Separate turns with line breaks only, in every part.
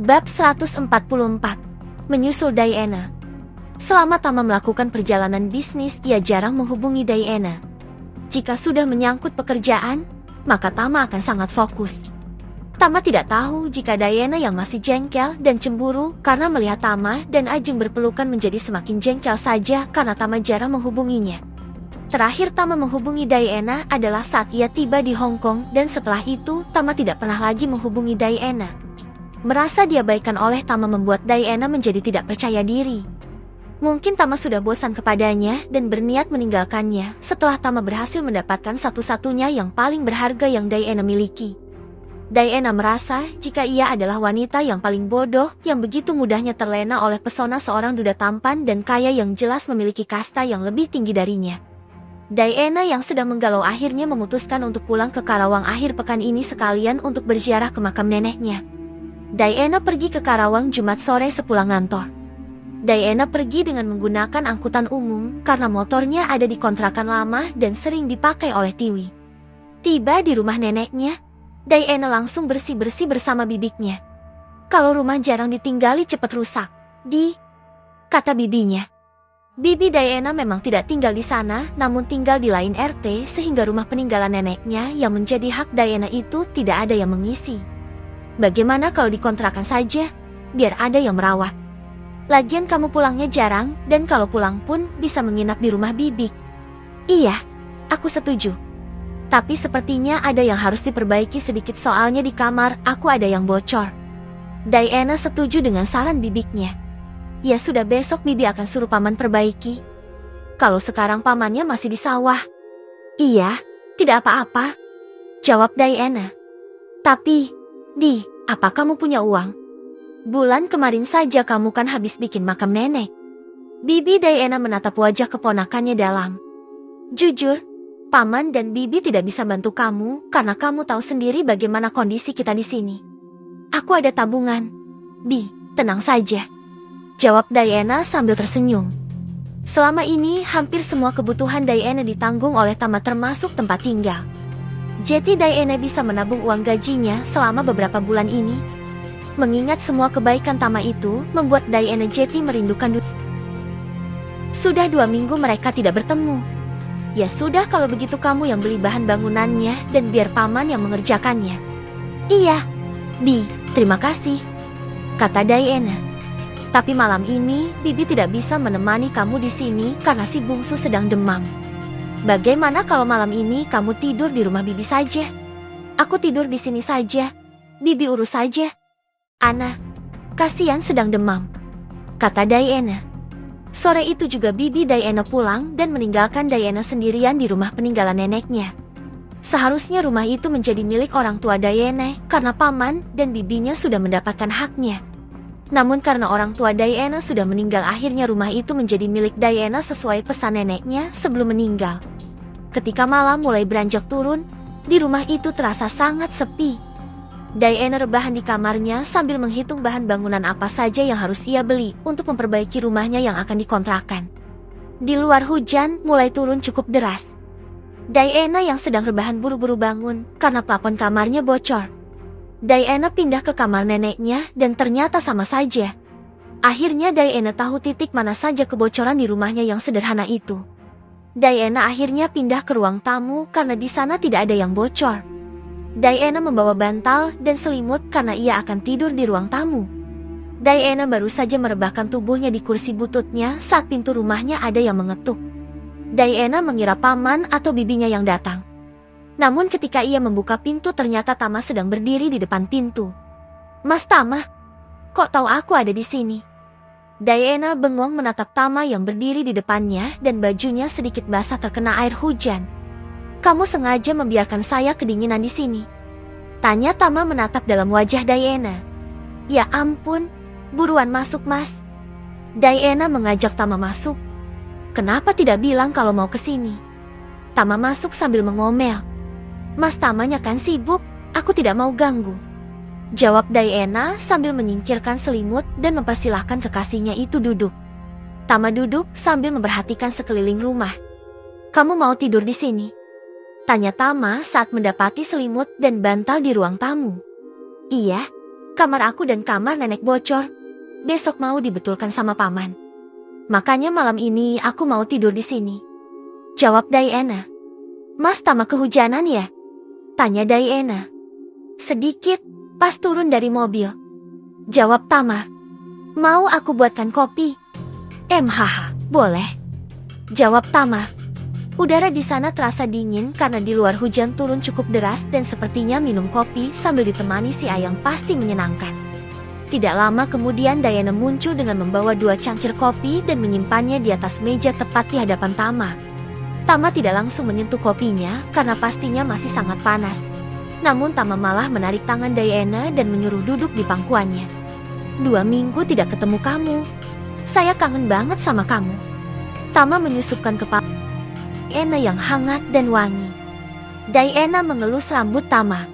Bab 144. Menyusul Diana. Selama Tama melakukan perjalanan bisnis, ia jarang menghubungi Diana. Jika sudah menyangkut pekerjaan, maka Tama akan sangat fokus. Tama tidak tahu jika Diana yang masih jengkel dan cemburu karena melihat Tama dan Ajeng berpelukan menjadi semakin jengkel saja karena Tama jarang menghubunginya. Terakhir Tama menghubungi Diana adalah saat ia tiba di Hong Kong, dan setelah itu Tama tidak pernah lagi menghubungi Diana. Merasa diabaikan oleh Tama membuat Diana menjadi tidak percaya diri. Mungkin Tama sudah bosan kepadanya dan berniat meninggalkannya setelah Tama berhasil mendapatkan satu-satunya yang paling berharga yang Diana miliki. Diana merasa jika ia adalah wanita yang paling bodoh yang begitu mudahnya terlena oleh pesona seorang duda tampan dan kaya yang jelas memiliki kasta yang lebih tinggi darinya. Diana yang sedang menggalau akhirnya memutuskan untuk pulang ke Karawang akhir pekan ini sekalian untuk berziarah ke makam neneknya. Diana pergi ke Karawang Jumat sore sepulang kantor. Diana pergi dengan menggunakan angkutan umum karena motornya ada di kontrakan lama dan sering dipakai oleh Tiwi. Tiba di rumah neneknya, Diana langsung bersih-bersih bersama bibiknya. Kalau rumah jarang ditinggali cepat rusak, kata bibinya. Bibi Diana memang tidak tinggal di sana, namun tinggal di lain RT sehingga rumah peninggalan neneknya yang menjadi hak Diana itu tidak ada yang mengisi. Bagaimana kalau dikontrakan saja, biar ada yang merawat. Lagian kamu pulangnya jarang, dan kalau pulang pun bisa menginap di rumah bibik. Iya, aku setuju. Tapi sepertinya ada yang harus diperbaiki sedikit soalnya di kamar aku ada yang bocor. Diana setuju dengan saran bibiknya. Ya sudah, besok bibi akan suruh paman perbaiki. Kalau sekarang pamannya masih di sawah. Iya, tidak apa-apa, jawab Diana. Tapi, apa kamu punya uang? Bulan kemarin saja kamu kan habis bikin makam nenek. Bibi Diana menatap wajah keponakannya dalam. Jujur, paman dan bibi tidak bisa bantu kamu karena kamu tahu sendiri bagaimana kondisi kita di sini. Aku ada tabungan. Tenang saja, jawab Diana sambil tersenyum. Selama ini hampir semua kebutuhan Diana ditanggung oleh Tama termasuk tempat tinggal. Jadi Diana bisa menabung uang gajinya selama beberapa bulan ini. Mengingat semua kebaikan Tama itu membuat Diana jadi merindukan dunia. Sudah 2 minggu mereka tidak bertemu. Ya sudah, kalau begitu kamu yang beli bahan bangunannya dan biar paman yang mengerjakannya. Iya, terima kasih, kata Diana. Tapi malam ini bibi tidak bisa menemani kamu di sini karena si bungsu sedang demam. Bagaimana kalau malam ini kamu tidur di rumah bibi saja? Aku tidur di sini saja. Bibi urus saja. Ana, kasihan sedang demam, kata Diana. Sore itu juga bibi Diana pulang dan meninggalkan Diana sendirian di rumah peninggalan neneknya. Seharusnya rumah itu menjadi milik orang tua Diana karena paman dan bibinya sudah mendapatkan haknya. Namun karena orang tua Diana sudah meninggal, akhirnya rumah itu menjadi milik Diana sesuai pesan neneknya sebelum meninggal. Ketika malam mulai beranjak turun, di rumah itu terasa sangat sepi. Diana rebahan di kamarnya sambil menghitung bahan bangunan apa saja yang harus ia beli untuk memperbaiki rumahnya yang akan dikontrakan. Di luar hujan mulai turun cukup deras. Diana yang sedang rebahan buru-buru bangun karena plafon kamarnya bocor. Diana pindah ke kamar neneknya dan ternyata sama saja. Akhirnya Diana tahu titik mana saja kebocoran di rumahnya yang sederhana itu. Diana akhirnya pindah ke ruang tamu karena di sana tidak ada yang bocor. Diana membawa bantal dan selimut karena ia akan tidur di ruang tamu. Diana baru saja merebahkan tubuhnya di kursi bututnya saat pintu rumahnya ada yang mengetuk. Diana mengira paman atau bibinya yang datang. Namun ketika ia membuka pintu ternyata Tama sedang berdiri di depan pintu. Mas Tama, kok tahu aku ada di sini? Diana bengong menatap Tama yang berdiri di depannya dan bajunya sedikit basah terkena air hujan. Kamu sengaja membiarkan saya kedinginan di sini? Tanya Tama menatap dalam wajah Diana. Ya ampun, buruan masuk mas. Diana mengajak Tama masuk. Kenapa tidak bilang kalau mau ke sini? Tama masuk sambil mengomel. Mas Tamanya kan sibuk, aku tidak mau ganggu, jawab Diana sambil menyingkirkan selimut dan mempersilahkan kekasihnya itu duduk. Tama duduk sambil memperhatikan sekeliling rumah. Kamu mau tidur di sini? Tanya Tama saat mendapati selimut dan bantal di ruang tamu. Iya, Kamar aku dan kamar nenek bocor. Besok mau dibetulkan sama paman. Makanya malam ini aku mau tidur di sini. Jawab Diana. Mas Tama kehujanan ya? Tanya Diana. Sedikit, pas turun dari mobil. Jawab Tama. Mau aku buatkan kopi? Boleh. Jawab Tama. Udara di sana terasa dingin karena di luar hujan turun cukup deras dan sepertinya minum kopi sambil ditemani si ayang pasti menyenangkan. Tidak lama kemudian Diana muncul dengan membawa 2 cangkir kopi dan menyimpannya di atas meja tepat di hadapan Tama. Tama tidak langsung menyentuh kopinya karena pastinya masih sangat panas. Namun Tama malah menarik tangan Diana dan menyuruh duduk di pangkuannya. 2 minggu tidak ketemu kamu. Saya kangen banget sama kamu. Tama menyusupkan kepala Diana yang hangat dan wangi. Diana mengelus rambut Tama.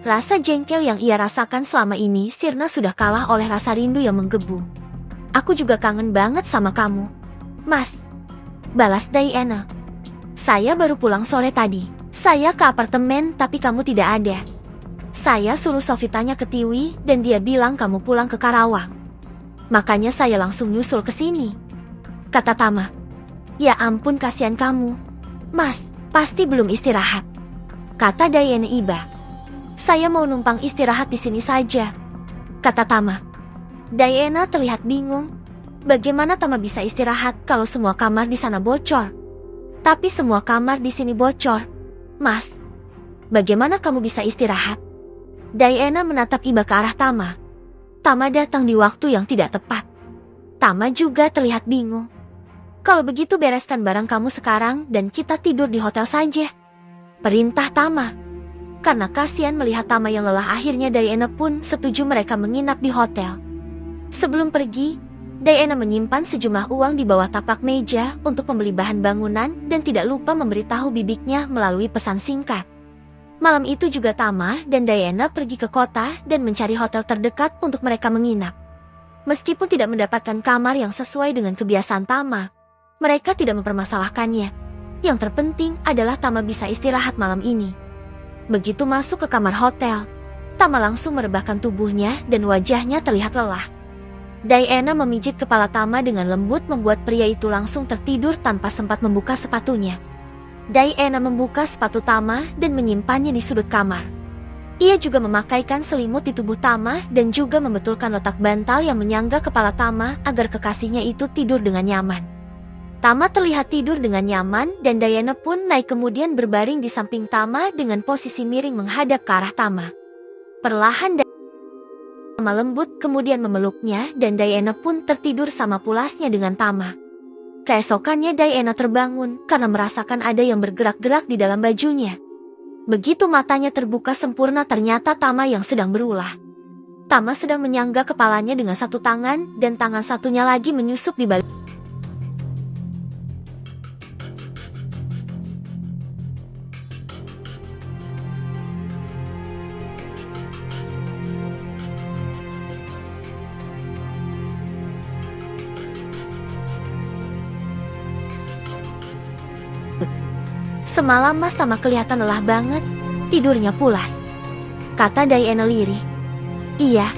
Rasa jengkel yang ia rasakan selama ini sirna sudah kalah oleh rasa rindu yang menggebu. Aku juga kangen banget sama kamu, Mas. Balas Diana. Saya baru pulang sore tadi. Saya ke apartemen tapi kamu tidak ada. Saya suruh Sofi tanya ke Tiwi dan dia bilang kamu pulang ke Karawang. Makanya saya langsung nyusul ke sini. Kata Tama. Ya ampun kasihan kamu. Mas, pasti belum istirahat. Kata Diana iba. Saya mau numpang istirahat di sini saja. Kata Tama. Diana terlihat bingung. Bagaimana Tama bisa istirahat kalau semua kamar di sana bocor? Tapi semua kamar di sini bocor. Mas, bagaimana kamu bisa istirahat? Diana menatap iba ke arah Tama. Tama datang di waktu yang tidak tepat. Tama juga terlihat bingung. Kalau begitu bereskan barang kamu sekarang dan kita tidur di hotel saja. Perintah Tama. Karena kasihan melihat Tama yang lelah akhirnya Diana pun setuju mereka menginap di hotel. Sebelum pergi, Diana menyimpan sejumlah uang di bawah taplak meja untuk membeli bahan bangunan dan tidak lupa memberitahu bibiknya melalui pesan singkat. Malam itu juga Tama dan Diana pergi ke kota dan mencari hotel terdekat untuk mereka menginap. Meskipun tidak mendapatkan kamar yang sesuai dengan kebiasaan Tama, mereka tidak mempermasalahkannya. Yang terpenting adalah Tama bisa istirahat malam ini. Begitu masuk ke kamar hotel, Tama langsung merebahkan tubuhnya dan wajahnya terlihat lelah. Diana memijit kepala Tama dengan lembut membuat pria itu langsung tertidur tanpa sempat membuka sepatunya. Diana membuka sepatu Tama dan menyimpannya di sudut kamar. Ia juga memakaikan selimut di tubuh Tama dan juga membetulkan letak bantal yang menyangga kepala Tama agar kekasihnya itu tidur dengan nyaman. Tama terlihat tidur dengan nyaman dan Diana pun naik kemudian berbaring di samping Tama dengan posisi miring menghadap ke arah Tama. Perlahan Tama lembut kemudian memeluknya dan Diana pun tertidur sama pulasnya dengan Tama. Keesokannya Diana terbangun karena merasakan ada yang bergerak-gerak di dalam bajunya. Begitu matanya terbuka sempurna ternyata Tama yang sedang berulah. Tama sedang menyangga kepalanya dengan satu tangan dan tangan satunya lagi menyusup di balik. Semalam Mas Tama kelihatan lelah banget, tidurnya pulas. Kata Diana lirih. Iya,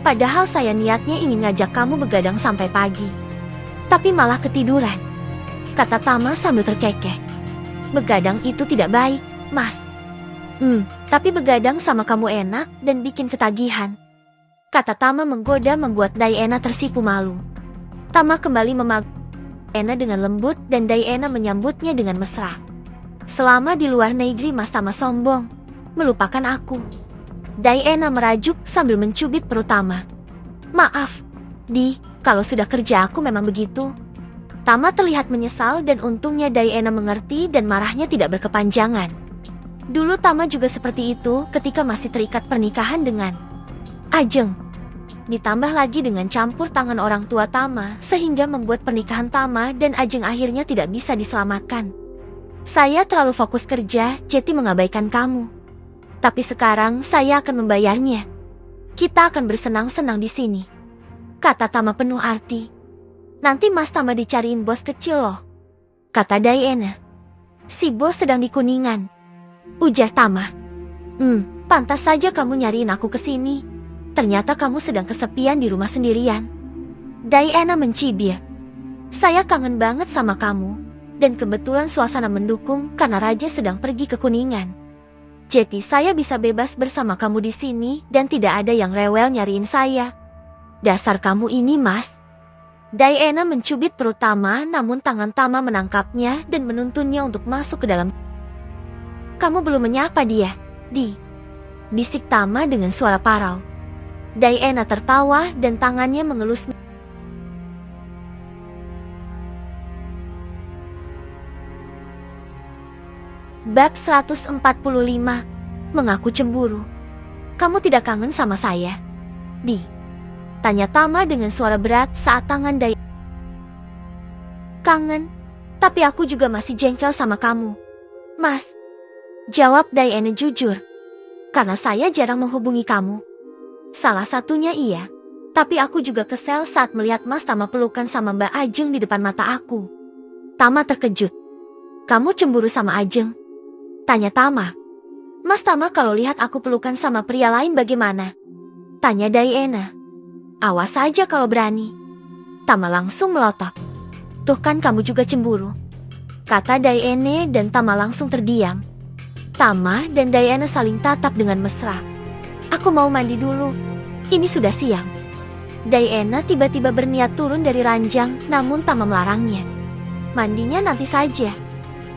padahal saya niatnya ingin ngajak kamu begadang sampai pagi. Tapi malah ketiduran. Kata Tama sambil terkekeh. Begadang itu tidak baik, Mas. Tapi begadang sama kamu enak dan bikin ketagihan. Kata Tama menggoda membuat Diana tersipu malu. Tama kembali memegang Diana dengan lembut dan Diana menyambutnya dengan mesra. Selama di luar negeri Mas Tama sombong, melupakan aku. Diana merajuk sambil mencubit perut Tama. Maaf, kalau sudah kerja aku memang begitu. Tama terlihat menyesal dan untungnya Diana mengerti dan marahnya tidak berkepanjangan. Dulu Tama juga seperti itu ketika masih terikat pernikahan dengan Ajeng. Ditambah lagi dengan campur tangan orang tua Tama sehingga membuat pernikahan Tama dan Ajeng akhirnya tidak bisa diselamatkan. Saya terlalu fokus kerja, jadi mengabaikan kamu. Tapi sekarang saya akan membayarnya. Kita akan bersenang-senang di sini. Kata Tama penuh arti. Nanti Mas Tama dicariin bos kecil loh. Kata Diana. Si bos sedang di Kuningan. Ujar Tama. Pantas saja kamu nyariin aku ke sini. Ternyata kamu sedang kesepian di rumah sendirian. Diana mencibir. Saya kangen banget sama kamu. Dan kebetulan suasana mendukung karena Raja sedang pergi ke Kuningan. Jadi saya bisa bebas bersama kamu di sini dan tidak ada yang rewel nyariin saya. Dasar kamu ini, Mas. Diana mencubit perut Tama, namun tangan Tama menangkapnya dan menuntunnya untuk masuk ke dalam. Kamu belum menyapa dia, bisik Tama dengan suara parau. Diana tertawa dan tangannya mengelus. Bab 145. Mengaku cemburu. Kamu tidak kangen sama saya, tanya Tama dengan suara berat saat tangan Diana. Kangen, tapi aku juga masih jengkel sama kamu, Mas. Jawab Diana jujur. Karena saya jarang menghubungi kamu. Salah satunya iya. Tapi aku juga kesel saat melihat Mas Tama pelukan sama Mbak Ajeng di depan mata aku. Tama terkejut. Kamu cemburu sama Ajeng? Tanya Tama. Mas Tama kalau lihat aku pelukan sama pria lain bagaimana? Tanya Diana. Awas saja kalau berani. Tama langsung melotot. Tuh kan kamu juga cemburu, kata Diana dan Tama langsung terdiam. Tama dan Diana saling tatap dengan mesra. Aku mau mandi dulu. Ini sudah siang. Diana tiba-tiba berniat turun dari ranjang, namun Tama melarangnya. Mandinya nanti saja.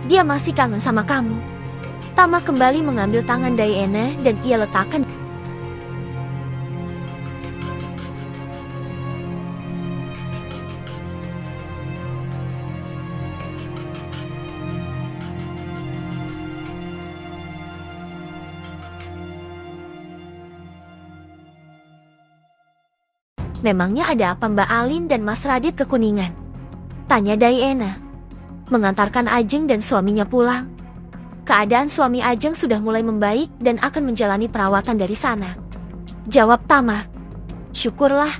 Dia masih kangen sama kamu. Tama kembali mengambil tangan Diana dan ia letakkan. Memangnya ada apa Mbak Alin dan Mas Radit ke Kuningan? Tanya Diana. Mengantarkan Ajeng dan suaminya pulang. Keadaan suami Ajeng sudah mulai membaik dan akan menjalani perawatan dari sana. Jawab Tama. Syukurlah.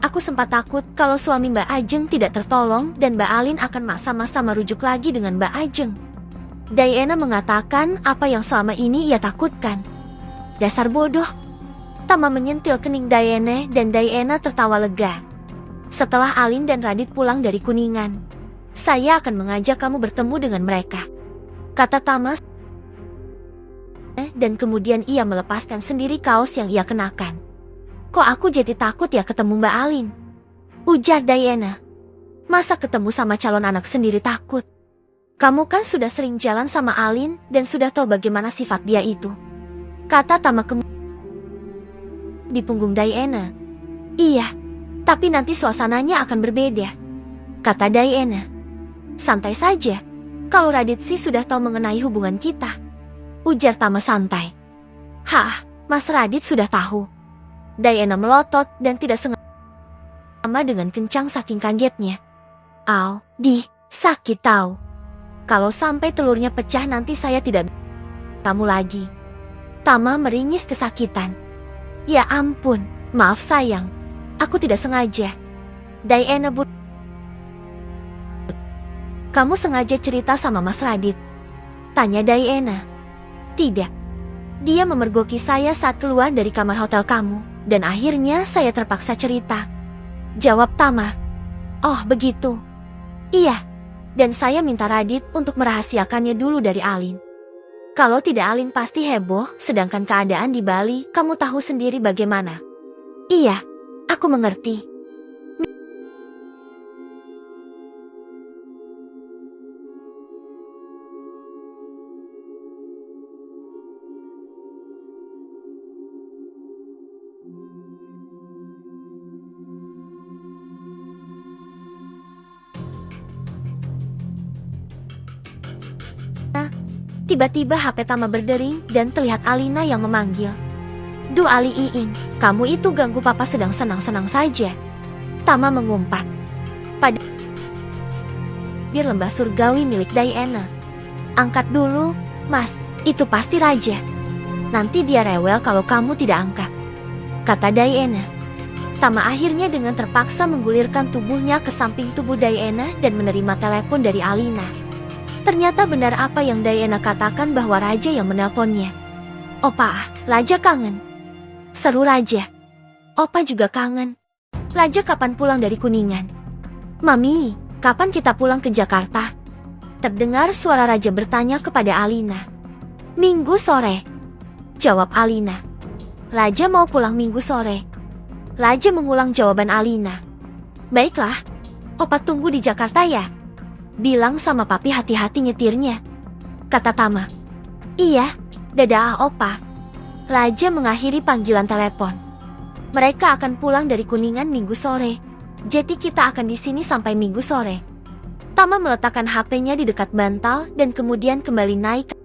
Aku sempat takut kalau suami Mbak Ajeng tidak tertolong dan Mbak Alin akan masa-masa merujuk lagi dengan Mbak Ajeng. Diana mengatakan apa yang selama ini ia takutkan. Dasar bodoh. Tama menyentil kening Diana dan Diana tertawa lega. Setelah Alin dan Radit pulang dari Kuningan, saya akan mengajak kamu bertemu dengan mereka, kata Tama. Dan kemudian ia melepaskan sendiri kaos yang ia kenakan. Kok aku jadi takut ya ketemu Mbak Alin? Ujar Diana. Masa ketemu sama calon anak sendiri takut? Kamu kan sudah sering jalan sama Alin dan sudah tahu bagaimana sifat dia itu, kata Tama di punggung Diana. Iya, tapi nanti suasananya akan berbeda, kata Diana. Santai saja, kalau Radit sih sudah tahu mengenai hubungan kita, ujar Tama santai. Hah, Mas Radit sudah tahu? Diana melotot dan tidak sengaja Tama dengan kencang saking kagetnya. Au, sakit tahu. Kalau sampai telurnya pecah nanti saya tidak kamu lagi. Tama meringis kesakitan. Ya ampun, maaf sayang. Aku tidak sengaja. Diana Kamu sengaja cerita sama Mas Radit? Tanya Diana. Tidak. Dia memergoki saya saat keluar dari kamar hotel kamu, dan akhirnya saya terpaksa cerita. Jawab Tama. Oh begitu. Iya. Dan saya minta Radit untuk merahasiakannya dulu dari Alin. Kalau tidak Alin pasti heboh, sedangkan keadaan di Bali, kamu tahu sendiri bagaimana. Iya, aku mengerti. Tiba-tiba HP Tama berdering dan terlihat Alina yang memanggil. Duh Ali Iing, kamu itu ganggu papa sedang senang-senang saja. Tama mengumpat. Pada bir lembah surgawi milik Diana. Angkat dulu, Mas, itu pasti Raja. Nanti dia rewel kalau kamu tidak angkat, kata Diana. Tama akhirnya dengan terpaksa menggulirkan tubuhnya ke samping tubuh Diana dan menerima telepon dari Alina. Ternyata benar apa yang Diana katakan bahwa Raja yang menelponnya. Opa, Raja kangen. Seru Raja. Opa juga kangen. Raja kapan pulang dari Kuningan? Mami, kapan kita pulang ke Jakarta? Terdengar suara Raja bertanya kepada Alina. Minggu sore, jawab Alina. Raja mau pulang minggu sore. Raja mengulang jawaban Alina. Baiklah, Opa tunggu di Jakarta ya. Bilang sama papi hati-hati nyetirnya, kata Tama. Iya, dadah Opa. Raja mengakhiri panggilan telepon. Mereka akan pulang dari Kuningan minggu sore. Jadi kita akan di sini sampai minggu sore. Tama meletakkan HP-nya di dekat bantal dan kemudian kembali naik.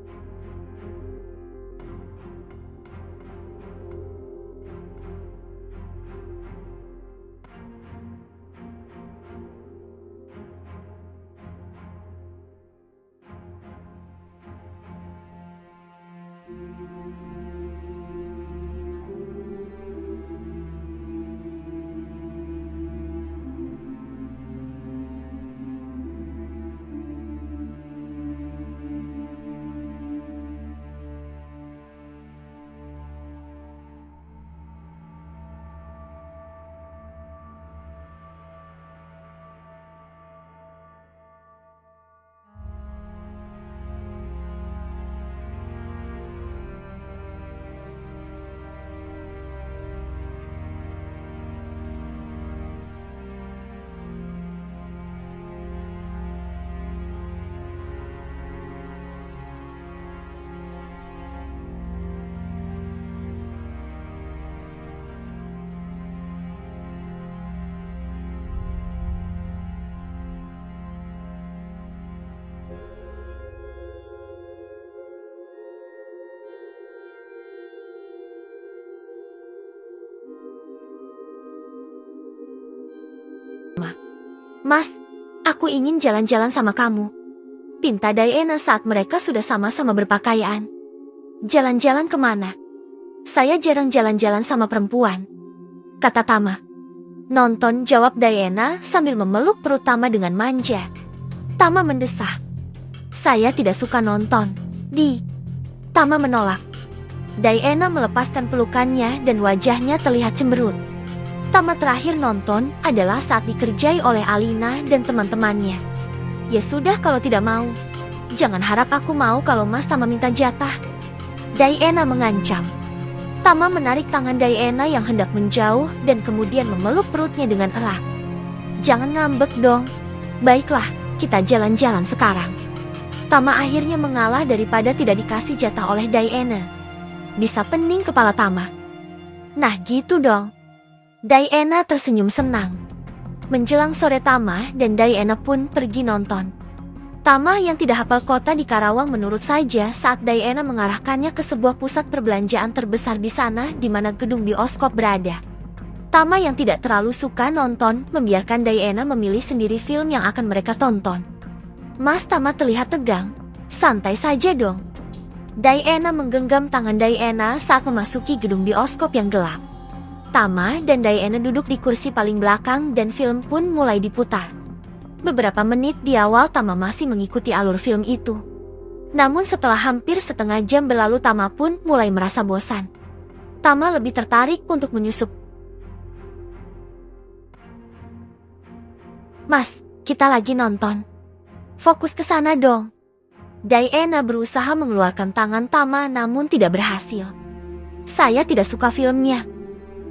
Mas, aku ingin jalan-jalan sama kamu, pinta Diana saat mereka sudah sama-sama berpakaian. Jalan-jalan kemana? Saya jarang jalan-jalan sama perempuan, kata Tama. Nonton, jawab Diana sambil memeluk perut Tama dengan manja. Tama mendesah. Saya tidak suka nonton. Tama menolak. Diana melepaskan pelukannya dan wajahnya terlihat cemberut. Tama terakhir nonton adalah saat dikerjai oleh Alina dan teman-temannya. Ya sudah kalau tidak mau. Jangan harap aku mau kalau Mas Tama minta jatah. Diana mengancam. Tama menarik tangan Diana yang hendak menjauh dan kemudian memeluk perutnya dengan erat. Jangan ngambek dong. Baiklah, kita jalan-jalan sekarang. Tama akhirnya mengalah daripada tidak dikasih jatah oleh Diana. Bisa pening kepala Tama. Nah gitu dong. Diana tersenyum senang. Menjelang sore Tama dan Diana pun pergi nonton. Tama yang tidak hafal kota di Karawang menurut saja saat Diana mengarahkannya ke sebuah pusat perbelanjaan terbesar di sana di mana gedung bioskop berada. Tama yang tidak terlalu suka nonton membiarkan Diana memilih sendiri film yang akan mereka tonton. Mas Tama terlihat tegang. Santai saja dong. Diana menggenggam tangan Diana saat memasuki gedung bioskop yang gelap. Tama dan Diana duduk di kursi paling belakang dan film pun mulai diputar. Beberapa menit di awal Tama masih mengikuti alur film itu. Namun setelah hampir setengah jam berlalu Tama pun mulai merasa bosan. Tama lebih tertarik untuk menyusup. Mas, kita lagi nonton. Fokus ke sana dong. Diana berusaha mengeluarkan tangan Tama namun tidak berhasil. Saya tidak suka filmnya.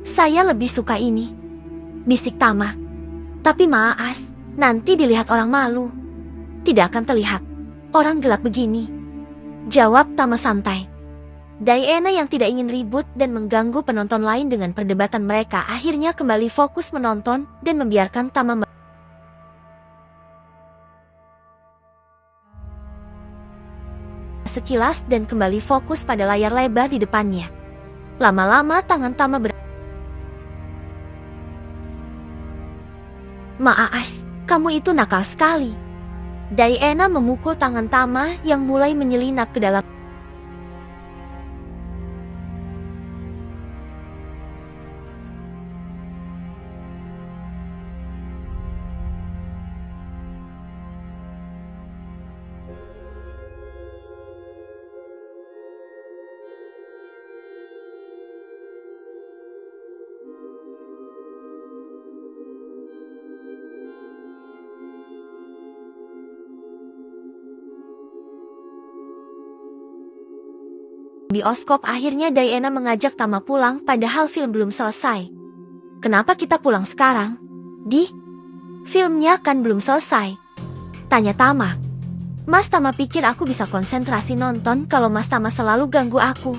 Saya lebih suka ini, bisik Tama. Tapi maas, nanti dilihat orang malu. Tidak akan terlihat, orang gelap begini, jawab Tama santai. Diana yang tidak ingin ribut dan mengganggu penonton lain dengan perdebatan mereka akhirnya kembali fokus menonton dan membiarkan Tama sekilas dan kembali fokus pada layar lebar di depannya. Lama-lama tangan Tama Maas, kamu itu nakal sekali. Diana memukul tangan Tama yang mulai menyelinap ke dalam. Bioskop akhirnya Diana mengajak Tama pulang padahal film belum selesai. Kenapa kita pulang sekarang? Filmnya kan belum selesai. Tanya Tama. Mas Tama pikir aku bisa konsentrasi nonton kalau Mas Tama selalu ganggu aku.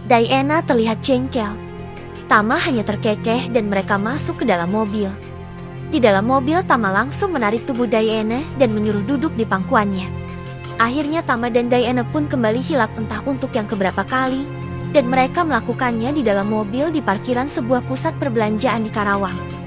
Diana terlihat jengkel. Tama hanya terkekeh dan mereka masuk ke dalam mobil. Di dalam mobil Tama langsung menarik tubuh Diana dan menyuruh duduk di pangkuannya. Akhirnya Tama dan Diana pun kembali hilap entah untuk yang keberapa kali, dan mereka melakukannya di dalam mobil di parkiran sebuah pusat perbelanjaan di Karawang.